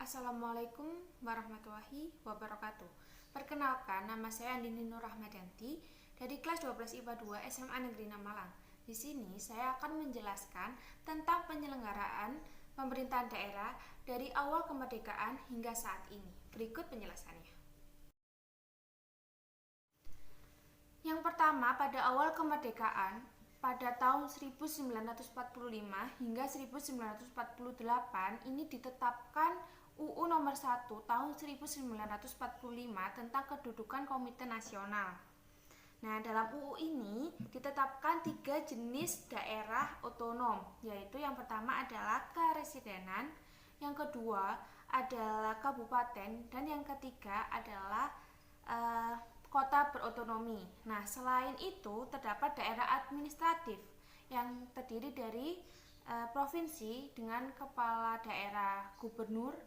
Assalamualaikum warahmatullahi wabarakatuh. Perkenalkan, nama saya Andini Nur Rahmadanti dari kelas 12 IPA 2 SMA Negeri 6 Malang. Di sini saya akan menjelaskan tentang penyelenggaraan pemerintahan daerah dari awal kemerdekaan hingga saat ini. Berikut penjelasannya. Yang pertama, pada awal kemerdekaan pada tahun 1945 hingga 1948 ini ditetapkan UU nomor 1 tahun 1945 tentang kedudukan Komite Nasional. Nah, dalam UU ini ditetapkan 3 jenis daerah otonom, yaitu yang pertama adalah keresidenan, yang kedua adalah kabupaten, dan yang ketiga adalah kota berotonomi. Nah, selain itu terdapat daerah administratif yang terdiri dari provinsi dengan kepala daerah gubernur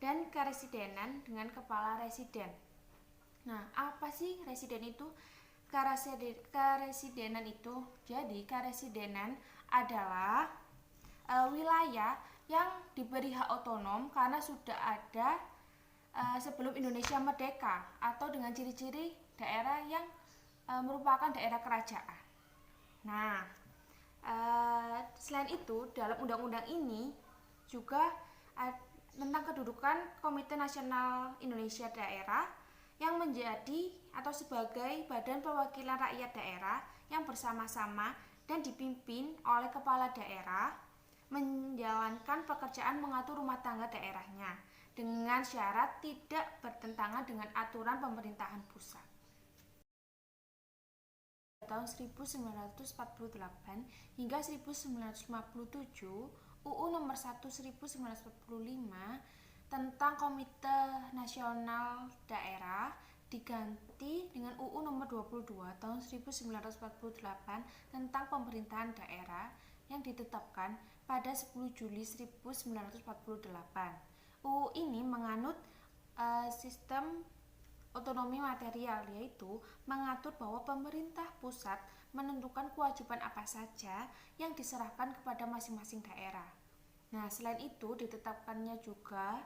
dan keresidenan dengan kepala residen. Nah, apa sih residen itu? Keresidenan itu, jadi keresidenan adalah wilayah yang diberi hak otonom karena sudah ada sebelum Indonesia merdeka, atau dengan ciri-ciri daerah yang merupakan daerah kerajaan. Nah, selain itu dalam undang-undang ini juga tentang kedudukan Komite Nasional Indonesia Daerah yang menjadi atau sebagai badan perwakilan rakyat daerah yang bersama-sama dan dipimpin oleh kepala daerah menjalankan pekerjaan mengatur rumah tangga daerahnya dengan syarat tidak bertentangan dengan aturan pemerintahan pusat. Tahun 1948 hingga 1957, UU nomor 1 1945 tentang Komite Nasional Daerah diganti dengan UU nomor 22 tahun 1948 tentang pemerintahan daerah yang ditetapkan pada 10 Juli 1948. UU ini menganut sistem otonomi material, yaitu mengatur bahwa pemerintah pusat menentukan kewajiban apa saja yang diserahkan kepada masing-masing daerah. Nah, selain itu ditetapkannya juga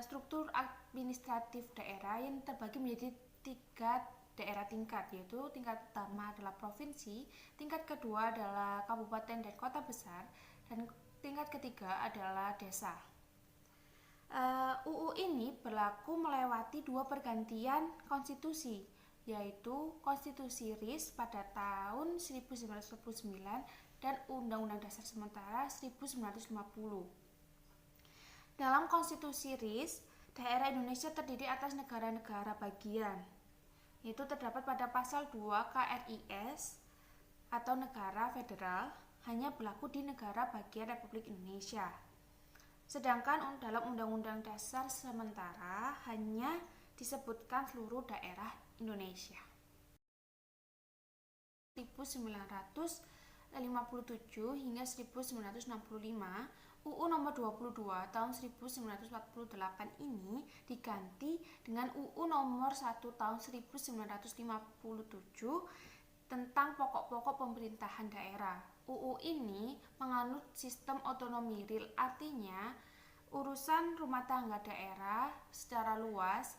struktur administratif daerah yang terbagi menjadi 3 daerah tingkat, yaitu tingkat pertama adalah provinsi, tingkat kedua adalah kabupaten dan kota besar, dan tingkat ketiga adalah desa. UU ini berlaku melewati 2 pergantian konstitusi, yaitu Konstitusi RIS pada tahun 1949 dan Undang-Undang Dasar Sementara 1950. Dalam Konstitusi RIS, daerah Indonesia terdiri atas negara-negara bagian, yaitu terdapat pada pasal 2 KRIS atau negara federal hanya berlaku di negara bagian Republik Indonesia. Sedangkan dalam Undang-Undang Dasar Sementara hanya disebutkan seluruh daerah Indonesia. 1957 hingga 1965, UU nomor 22 tahun 1948 ini diganti dengan UU nomor 1 tahun 1957 tentang pokok-pokok pemerintahan daerah. UU ini menganut sistem otonomi real, artinya urusan rumah tangga daerah secara luas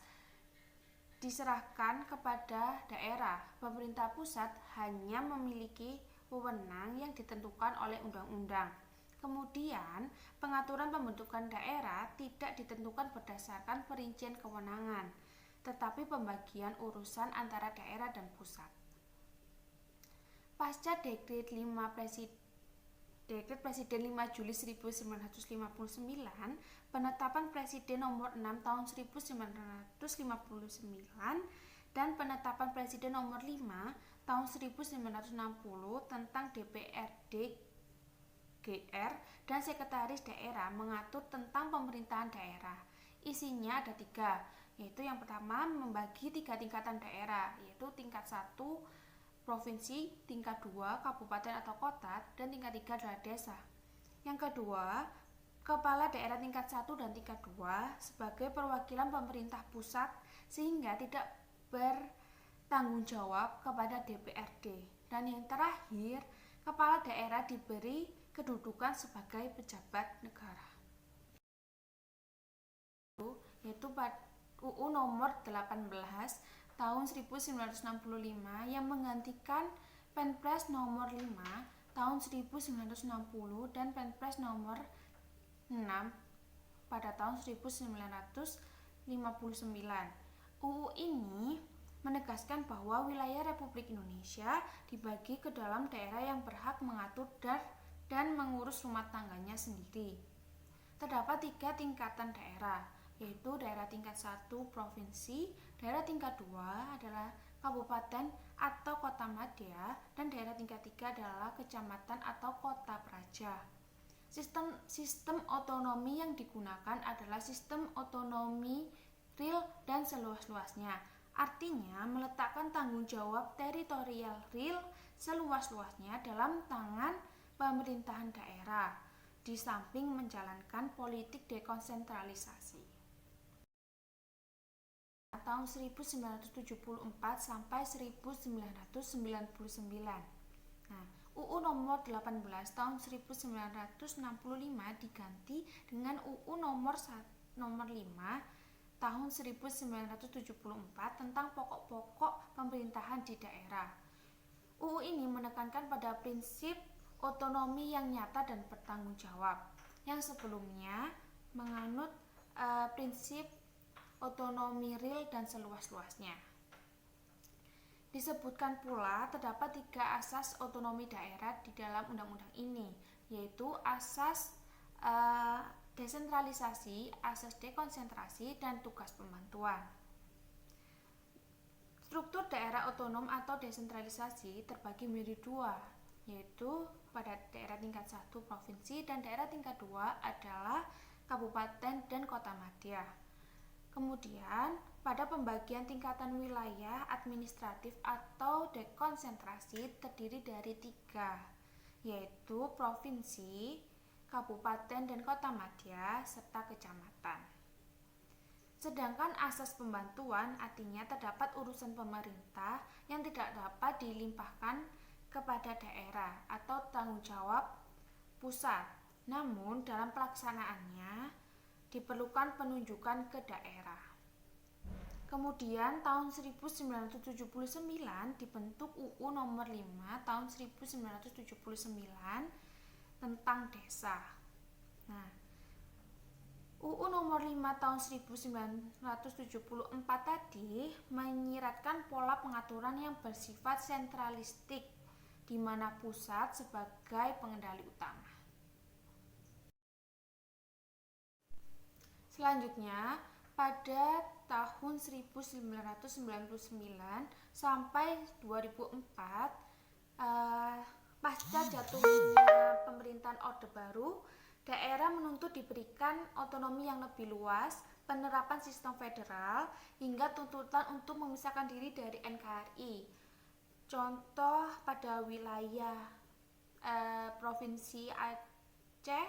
diserahkan kepada daerah. Pemerintah pusat hanya memiliki wewenang yang ditentukan oleh undang-undang. Kemudian, pengaturan pembentukan daerah tidak ditentukan berdasarkan perincian kewenangan, tetapi pembagian urusan antara daerah dan pusat. Pasca Dekret Presiden 5 Juli 1959, penetapan Presiden nomor 6 tahun 1959 dan penetapan Presiden nomor 5 tahun 1960 tentang DPRD GR dan Sekretaris Daerah mengatur tentang pemerintahan daerah. Isinya ada 3, yaitu yang pertama membagi 3 tingkatan daerah, yaitu tingkat 1 provinsi, tingkat 2 kabupaten atau kota, dan tingkat 3 adalah desa. Yang kedua, kepala daerah tingkat 1 dan tingkat 2 sebagai perwakilan pemerintah pusat sehingga tidak bertanggung jawab kepada DPRD. Dan yang terakhir, kepala daerah diberi kedudukan sebagai pejabat negara. UU nomor 18 tahun 1965 yang menggantikan Perpres nomor 5 tahun 1960 dan Perpres nomor 6 pada tahun 1959. UU ini menegaskan bahwa wilayah Republik Indonesia dibagi ke dalam daerah yang berhak mengatur dan mengurus rumah tangganya sendiri. Terdapat 3 tingkatan daerah, yaitu daerah tingkat 1 provinsi, daerah tingkat 2 adalah kabupaten atau kota madya, dan daerah tingkat 3 adalah kecamatan atau kota praja. Sistem otonomi yang digunakan adalah sistem otonomi real dan seluas-luasnya. Artinya meletakkan tanggung jawab teritorial real seluas-luasnya dalam tangan pemerintahan daerah, di samping menjalankan politik dekonsentralisasi. Tahun 1974 sampai 1999. Nah, UU nomor 18 tahun 1965 diganti dengan UU nomor 5 tahun 1974 tentang pokok-pokok pemerintahan di daerah. UU ini menekankan pada prinsip otonomi yang nyata dan bertanggung jawab, yang sebelumnya menganut prinsip otonomi real dan seluas-luasnya. Disebutkan pula terdapat 3 asas otonomi daerah di dalam undang-undang ini, yaitu asas desentralisasi, asas dekonsentrasi, dan tugas pembantuan. Struktur daerah otonom atau desentralisasi terbagi menjadi 2, yaitu pada daerah tingkat 1 provinsi dan daerah tingkat 2 adalah kabupaten dan kota madya. Kemudian pada pembagian tingkatan wilayah administratif atau dekonsentrasi terdiri dari 3, yaitu provinsi, kabupaten dan kota madya, serta kecamatan. Sedangkan asas pembantuan artinya terdapat urusan pemerintah yang tidak dapat dilimpahkan kepada daerah atau tanggung jawab pusat. Namun dalam pelaksanaannya diperlukan penunjukan ke daerah. Kemudian tahun 1979 dibentuk UU nomor 5 tahun 1979 tentang desa. Nah, UU nomor 5 tahun 1974 tadi menyiratkan pola pengaturan yang bersifat sentralistik, di mana pusat sebagai pengendali utama. Selanjutnya, pada tahun 1999 sampai 2004, pasca jatuhnya pemerintahan Orde Baru, daerah menuntut diberikan otonomi yang lebih luas, penerapan sistem federal, hingga tuntutan untuk memisahkan diri dari NKRI. Contoh pada wilayah Provinsi Aceh,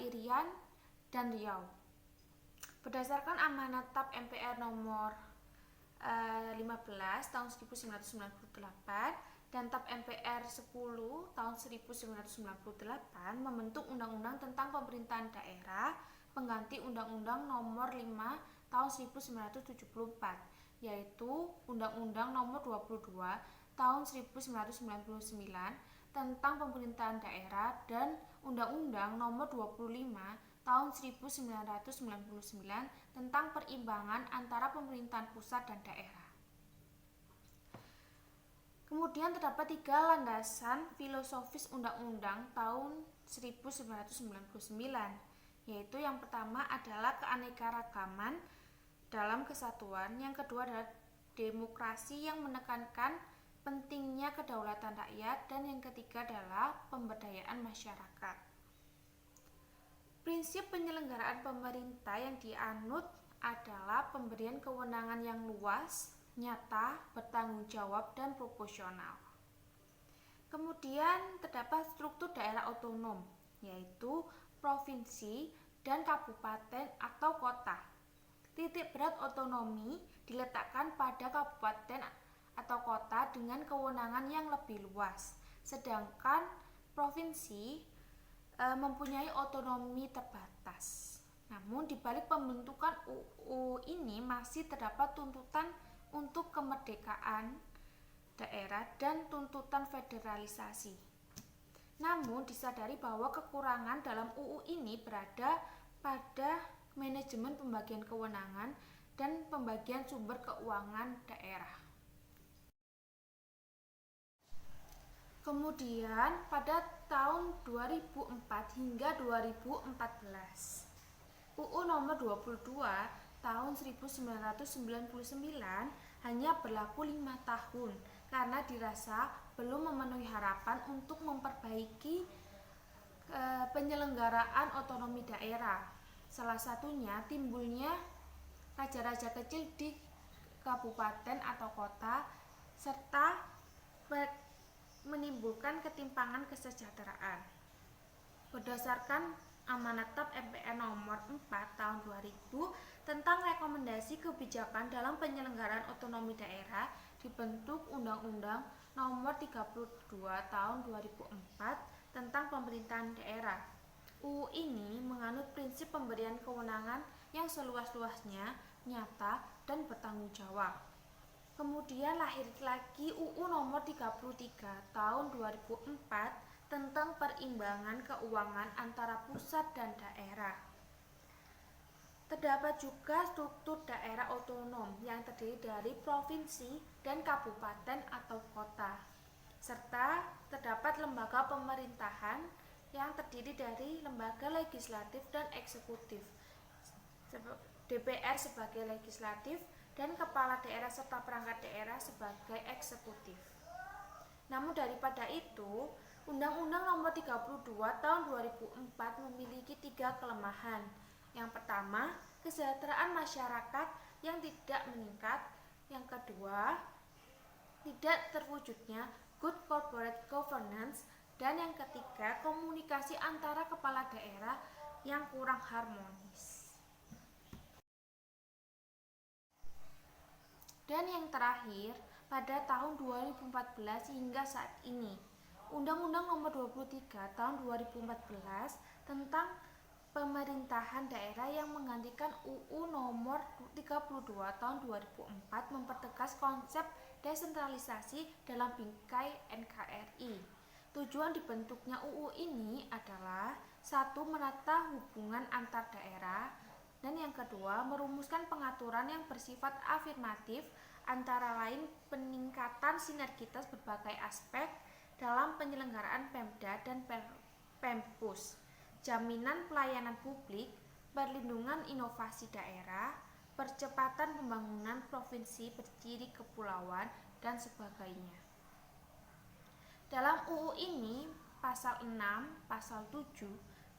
Irian, dan Riau. Berdasarkan amanat TAP MPR nomor 15 tahun 1998 dan TAP MPR 10 tahun 1998 membentuk Undang-Undang tentang Pemerintahan Daerah pengganti Undang-Undang nomor 5 tahun 1974, yaitu Undang-Undang nomor 22 tahun 1999 tentang Pemerintahan Daerah dan Undang-Undang nomor 25 tahun 1999 tentang perimbangan antara pemerintahan pusat dan daerah. Kemudian terdapat 3 landasan filosofis undang-undang tahun 1999, yaitu yang pertama adalah keanekaragaman dalam kesatuan, yang kedua adalah demokrasi yang menekankan pentingnya kedaulatan rakyat, dan yang ketiga adalah pemberdayaan masyarakat. Prinsip penyelenggaraan pemerintah yang dianut adalah pemberian kewenangan yang luas, nyata, bertanggung jawab, dan proporsional. Kemudian terdapat struktur daerah otonom, yaitu provinsi dan kabupaten atau kota. Titik berat otonomi diletakkan pada kabupaten atau kota dengan kewenangan yang lebih luas, sedangkan provinsi mempunyai otonomi terbatas. Namun di balik pembentukan UU ini masih terdapat tuntutan untuk kemerdekaan daerah dan tuntutan federalisasi. Namun disadari bahwa kekurangan dalam UU ini berada pada manajemen pembagian kewenangan dan pembagian sumber keuangan daerah. Kemudian pada tahun 2004 hingga 2014, UU nomor 22 tahun 1999 hanya berlaku 5 tahun karena dirasa belum memenuhi harapan untuk memperbaiki penyelenggaraan otonomi daerah. Salah satunya timbulnya raja-raja kecil di kabupaten atau kota serta menimbulkan ketimpangan kesejahteraan. Berdasarkan Amanat TAP MPR nomor 4 tahun 2000 tentang rekomendasi kebijakan dalam penyelenggaraan otonomi daerah, dibentuk Undang-Undang nomor 32 tahun 2004 tentang pemerintahan daerah. UU ini menganut prinsip pemberian kewenangan yang seluas-luasnya, nyata, dan bertanggung jawab. Kemudian lahir lagi UU nomor 33 tahun 2004 tentang perimbangan keuangan antara pusat dan daerah. Terdapat juga struktur daerah otonom yang terdiri dari provinsi dan kabupaten atau kota, serta terdapat lembaga pemerintahan yang terdiri dari lembaga legislatif dan eksekutif, DPR sebagai legislatif dan kepala daerah serta perangkat daerah sebagai eksekutif. Namun daripada itu, Undang-Undang nomor 32 tahun 2004 memiliki 3 kelemahan. Yang pertama, kesejahteraan masyarakat yang tidak meningkat. Yang kedua, tidak terwujudnya good corporate governance. Dan yang ketiga, komunikasi antara kepala daerah yang kurang harmonis. Dan yang terakhir, pada tahun 2014 hingga saat ini, Undang-Undang nomor 23 tahun 2014 tentang pemerintahan daerah yang menggantikan UU nomor 32 tahun 2004 mempertegas konsep desentralisasi dalam bingkai NKRI. Tujuan dibentuknya UU ini adalah satu, menata hubungan antar daerah, dan yang kedua, merumuskan pengaturan yang bersifat afirmatif antara lain peningkatan sinergitas berbagai aspek dalam penyelenggaraan Pemda dan Pempus, jaminan pelayanan publik, perlindungan inovasi daerah, percepatan pembangunan provinsi berciri kepulauan, dan sebagainya. Dalam UU ini, pasal 6, pasal 7,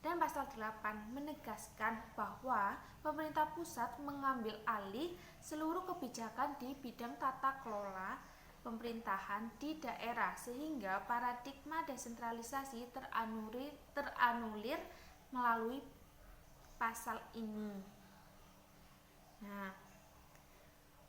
dan pasal 8 menegaskan bahwa pemerintah pusat mengambil alih seluruh kebijakan di bidang tata kelola pemerintahan di daerah sehingga paradigma desentralisasi teranulir melalui pasal ini. Nah,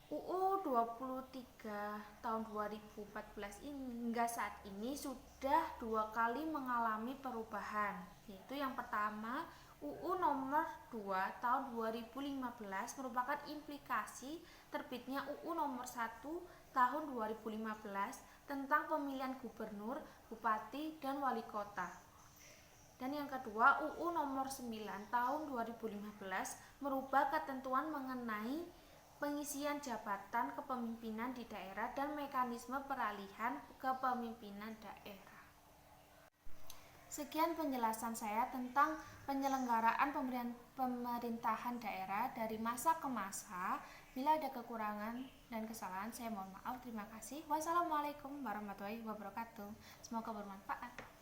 UU 23 tahun 2014 ini hingga saat ini sudah 2 kali mengalami perubahan, yaitu yang pertama UU nomor 2 tahun 2015 merupakan implikasi terbitnya UU nomor 1 tahun 2015 tentang pemilihan gubernur, bupati, dan wali kota. Dan yang kedua UU nomor 9 tahun 2015 merubah ketentuan mengenai pengisian jabatan kepemimpinan di daerah dan mekanisme peralihan kepemimpinan daerah. Sekian penjelasan saya tentang penyelenggaraan pemerintahan daerah dari masa ke masa. Bila ada kekurangan dan kesalahan, saya mohon maaf. Terima kasih. Wassalamualaikum warahmatullahi wabarakatuh. Semoga bermanfaat.